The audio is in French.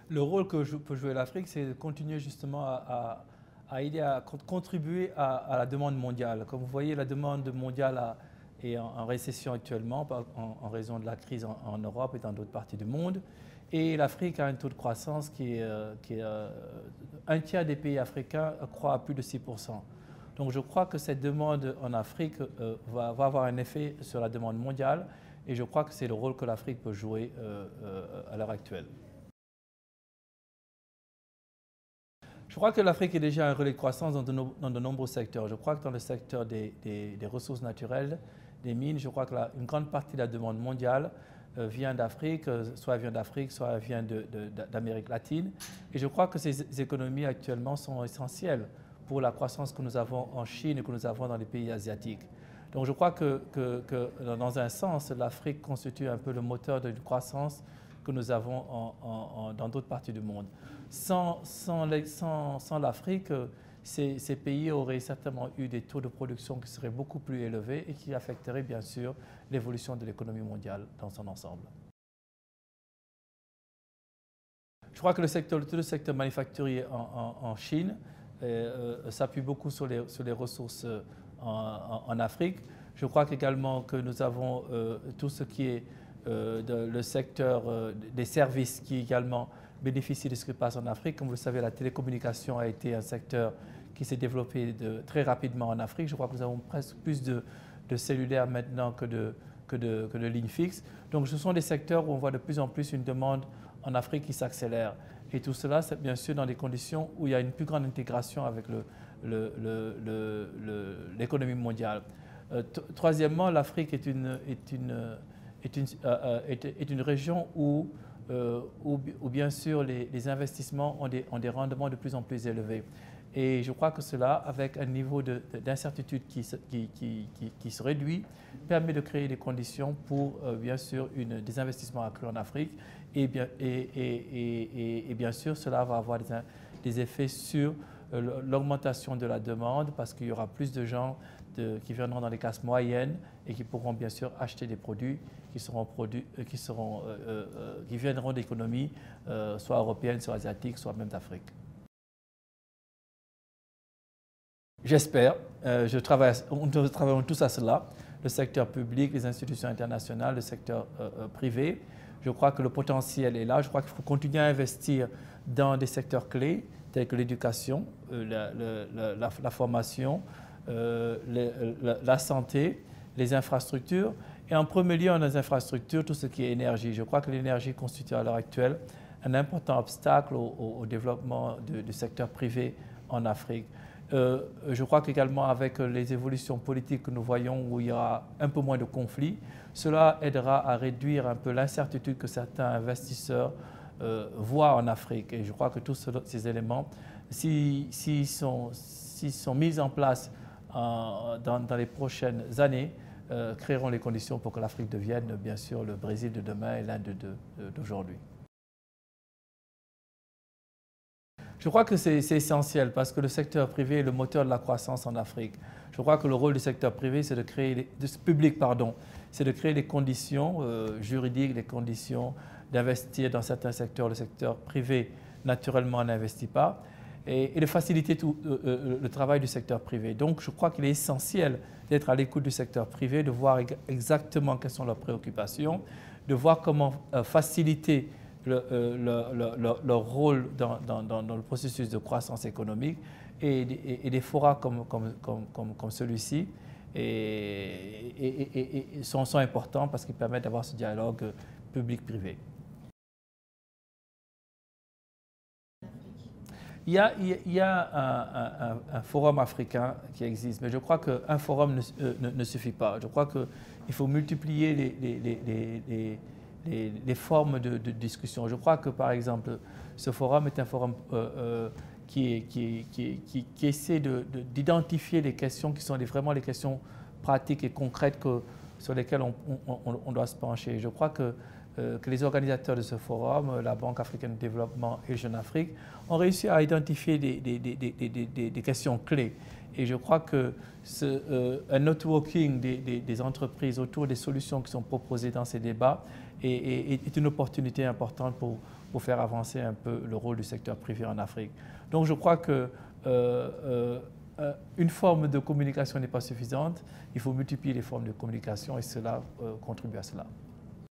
Le rôle que peut jouer l'Afrique, c'est de continuer justement à aider à contribuer à la demande mondiale. Comme vous voyez, la demande mondiale est en récession actuellement en raison de la crise en Europe et dans d'autres parties du monde. Et l'Afrique a un taux de croissance qui est un tiers des pays africains croît à plus de 6%. Donc je crois que cette demande en Afrique va avoir un effet sur la demande mondiale et je crois que c'est le rôle que l'Afrique peut jouer à l'heure actuelle. Je crois que l'Afrique est déjà un relais de croissance dans de nombreux secteurs. Je crois que dans le secteur des ressources naturelles, des mines, je crois qu'une grande partie de la demande mondiale vient d'Afrique, soit vient d'Afrique, soit vient d'Amérique latine. Et je crois que ces économies actuellement sont essentielles pour la croissance que nous avons en Chine et que nous avons dans les pays asiatiques. Donc je crois que dans un sens, l'Afrique constitue un peu le moteur d'une croissance que nous avons dans d'autres parties du monde. Sans l'Afrique, ces pays auraient certainement eu des taux de production qui seraient beaucoup plus élevés et qui affecteraient bien sûr l'évolution de l'économie mondiale dans son ensemble. Je crois que tout le secteur manufacturier en Chine s'appuie beaucoup sur les ressources en Afrique. Je crois également que nous avons tout ce qui est le secteur des services qui également bénéficie de ce qui se passe en Afrique. Comme vous le savez, la télécommunication a été un secteur qui s'est développé très rapidement en Afrique. Je crois que nous avons presque plus de cellulaires maintenant que de lignes fixes. Donc ce sont des secteurs où on voit de plus en plus une demande en Afrique qui s'accélère. Et tout cela, c'est bien sûr dans des conditions où il y a une plus grande intégration avec l'économie mondiale. Troisièmement, l'Afrique est une région où bien sûr les investissements ont des rendements de plus en plus élevés. Et je crois que cela, avec un niveau d'incertitude qui se réduit, permet de créer des conditions pour bien sûr des investissements accrus en Afrique. Et bien sûr, cela va avoir des effets sur l'augmentation de la demande parce qu'il y aura plus de gens qui viendront dans les classes moyennes et qui pourront bien sûr acheter des produits qui viendront d'économies soit européennes, soit asiatiques, soit même d'Afrique. J'espère. Nous travaillons tous à cela, le secteur public, les institutions internationales, le secteur privé. Je crois que le potentiel est là. Je crois qu'il faut continuer à investir dans des secteurs clés tels que l'éducation, la formation, la santé, les infrastructures. Et en premier lieu, dans les infrastructures, tout ce qui est énergie. Je crois que l'énergie constitue à l'heure actuelle un important obstacle au développement du secteur privé en Afrique. Je crois qu'également avec les évolutions politiques que nous voyons où il y aura un peu moins de conflits, cela aidera à réduire un peu l'incertitude que certains investisseurs voient en Afrique. Et je crois que tous ces éléments, s'ils sont mis en place dans les prochaines années, créeront les conditions pour que l'Afrique devienne bien sûr le Brésil de demain et l'Inde d'aujourd'hui. Je crois que c'est essentiel parce que le secteur privé est le moteur de la croissance en Afrique. Je crois que le rôle du secteur privé, c'est de créer, c'est de créer les conditions juridiques, les conditions d'investir dans certains secteurs. Le secteur privé, naturellement, n'investit pas. Et de faciliter le travail du secteur privé. Donc, je crois qu'il est essentiel d'être à l'écoute du secteur privé, de voir exactement quelles sont leurs préoccupations, de voir comment faciliter leur rôle dans le processus de croissance économique et des forats comme celui-ci sont importants parce qu'ils permettent d'avoir ce dialogue public-privé. Il y a un forum africain qui existe, mais je crois qu'un forum ne suffit pas. Je crois qu'il faut multiplier les formes de discussion. Je crois que, par exemple, ce forum est un forum qui essaie d'identifier les questions qui sont vraiment les questions pratiques et concrètes sur lesquelles on doit se pencher. Je crois que les organisateurs de ce forum, la Banque africaine de développement et Jeune Afrique, ont réussi à identifier des questions clés. Et je crois que un networking des entreprises autour des solutions qui sont proposées dans ces débats est une opportunité importante pour faire avancer un peu le rôle du secteur privé en Afrique. Donc je crois que une forme de communication n'est pas suffisante, il faut multiplier les formes de communication et cela contribue à cela.